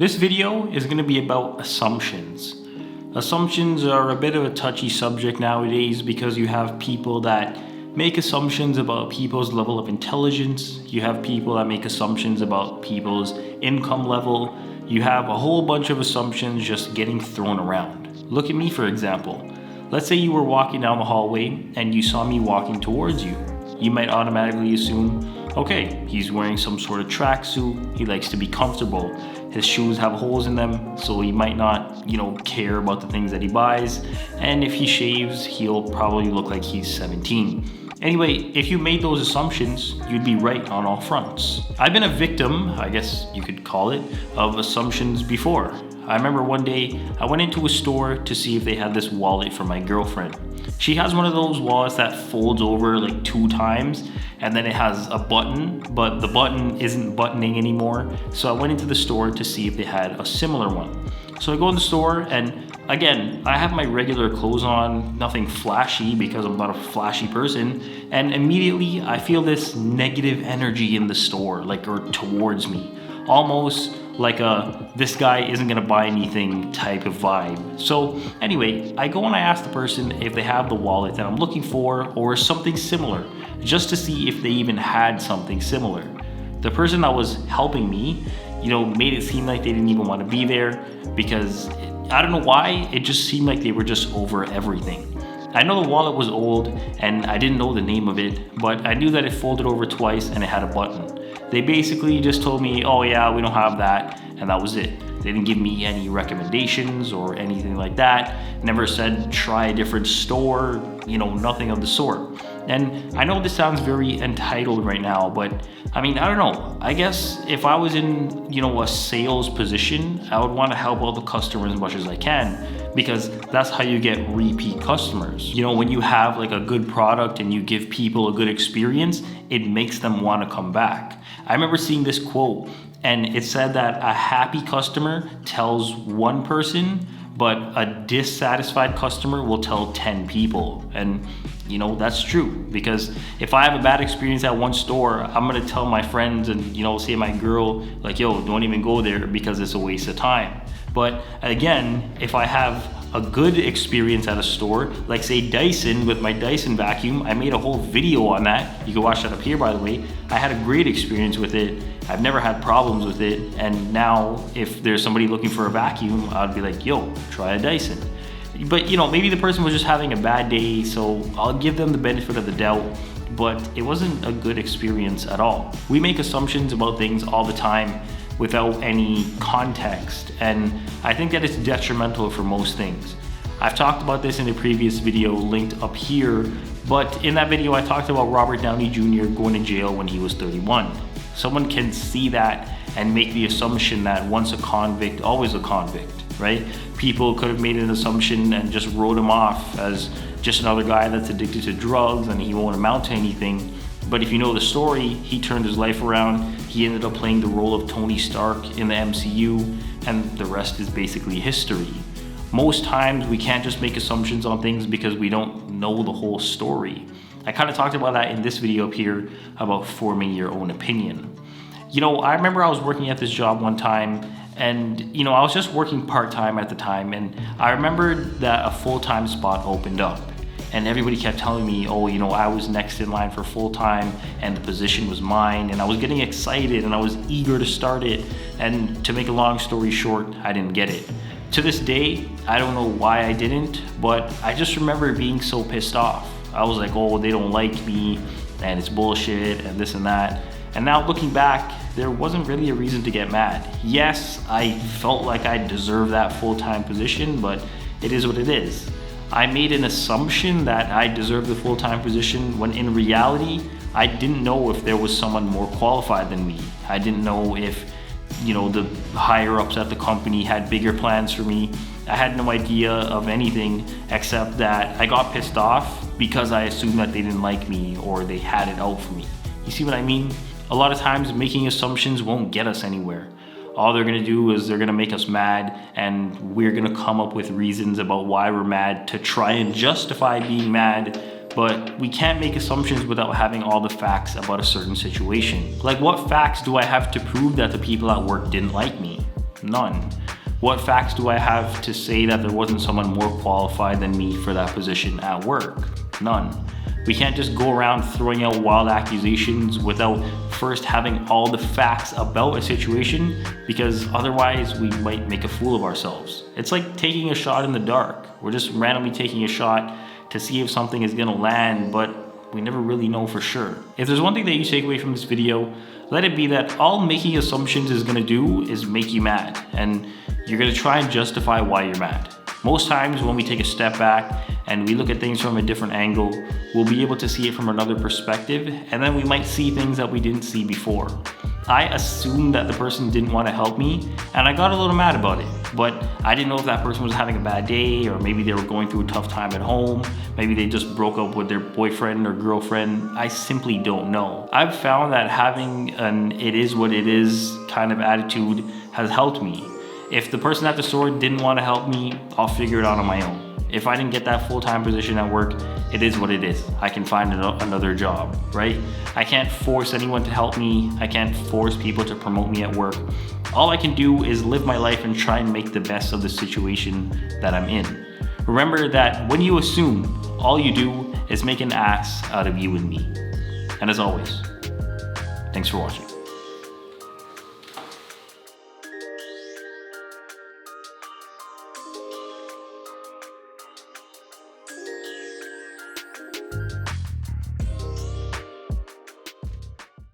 This video is going to be about assumptions. Assumptions are a bit of a touchy subject nowadays because you have people that make assumptions about people's level of intelligence, you have people that make assumptions about people's income level, you have a whole bunch of assumptions just getting thrown around. Look at me, for example. Let's say you were walking down the hallway and you saw me walking towards you. You might automatically assume, okay, he's wearing some sort of tracksuit, he likes to be comfortable, his shoes have holes in them, so he might not, care about the things that he buys, and if he shaves, he'll probably look like he's 17. Anyway, if you made those assumptions, you'd be right on all fronts. I've been a victim, I guess you could call it, of assumptions before. I remember one day I went into a store to see if they had this wallet for my girlfriend. She has one of those wallets that folds over like 2 times and then it has a button, but the button isn't buttoning anymore. So I went into the store to see if they had a similar one. So I go in the store and again, I have my regular clothes on, nothing flashy because I'm not a flashy person. And immediately I feel this negative energy in the store, or towards me. Almost like this guy isn't gonna buy anything type of vibe. So anyway, I go and I ask the person if they have the wallet that I'm looking for or something similar, just to see if they even had something similar. The person that was helping me, made it seem like they didn't even want to be there because I don't know why, it just seemed like they were just over everything. I know the wallet was old and I didn't know the name of it, but I knew that it folded over twice and it had a button. They basically just told me, oh yeah, we don't have that, and that was it. They didn't give me any recommendations or anything like that. Never said try a different store, nothing of the sort. And I know this sounds very entitled right now, but I don't know. I guess if I was in, a sales position, I would want to help out the customer as much as I can because that's how you get repeat customers. When you have like a good product and you give people a good experience, it makes them want to come back. I remember seeing this quote and it said that a happy customer tells one person, but a dissatisfied customer will tell 10 people. And that's true, because if I have a bad experience at one store, I'm gonna tell my friends and say my girl, yo, don't even go there because it's a waste of time. But again, if I have a good experience at a store, like say Dyson with my Dyson vacuum, I made a whole video on that. You can watch that up here, by the way. I had a great experience with it. I've never had problems with it. And now if there's somebody looking for a vacuum, I'd be like, yo, try a Dyson. But maybe the person was just having a bad day, so I'll give them the benefit of the doubt, but it wasn't a good experience at all. We make assumptions about things all the time without any context, and I think that it's detrimental for most things. I've talked about this in a previous video linked up here, but in that video I talked about Robert Downey Jr. going to jail when he was 31. Someone can see that and make the assumption that once a convict, always a convict, right? People could have made an assumption and just wrote him off as just another guy that's addicted to drugs and he won't amount to anything. But if you know the story, he turned his life around. He ended up playing the role of Tony Stark in the MCU, and the rest is basically history. Most times we can't just make assumptions on things because we don't know the whole story. I kind of talked about that in this video up here about forming your own opinion. I remember I was working at this job one time and, I was just working part-time at the time, and I remembered that a full-time spot opened up. And everybody kept telling me, oh, I was next in line for full-time and the position was mine, and I was getting excited and I was eager to start it. And to make a long story short, I didn't get it. To this day, I don't know why I didn't, but I just remember being so pissed off. I was like, oh, they don't like me and it's bullshit and this and that. And now looking back, there wasn't really a reason to get mad. Yes, I felt like I deserved that full-time position, but it is what it is. I made an assumption that I deserved the full-time position when in reality, I didn't know if there was someone more qualified than me. I didn't know if, the higher-ups at the company had bigger plans for me. I had no idea of anything except that I got pissed off because I assumed that they didn't like me or they had it out for me. You see what I mean? A lot of times making assumptions won't get us anywhere. All they're gonna do is they're gonna make us mad, and we're gonna come up with reasons about why we're mad to try and justify being mad, but we can't make assumptions without having all the facts about a certain situation. Like, what facts do I have to prove that the people at work didn't like me? None. What facts do I have to say that there wasn't someone more qualified than me for that position at work? None. We can't just go around throwing out wild accusations without first having all the facts about a situation, because otherwise we might make a fool of ourselves. It's like taking a shot in the dark. We're just randomly taking a shot to see if something is gonna land, but we never really know for sure. If there's one thing that you take away from this video, let it be that all making assumptions is gonna do is make you mad, and you're gonna try and justify why you're mad. Most times when we take a step back and we look at things from a different angle, we'll be able to see it from another perspective, and then we might see things that we didn't see before. I assumed that the person didn't want to help me, and I got a little mad about it, but I didn't know if that person was having a bad day, or maybe they were going through a tough time at home, maybe they just broke up with their boyfriend or girlfriend. I simply don't know. I've found that having an "it is what it is" kind of attitude has helped me. If the person at the store didn't want to help me, I'll figure it out on my own. If I didn't get that full-time position at work, it is what it is. I can find another job, right? I can't force anyone to help me. I can't force people to promote me at work. All I can do is live my life and try and make the best of the situation that I'm in. Remember that when you assume, all you do is make an ass out of you and me. And as always, thanks for watching.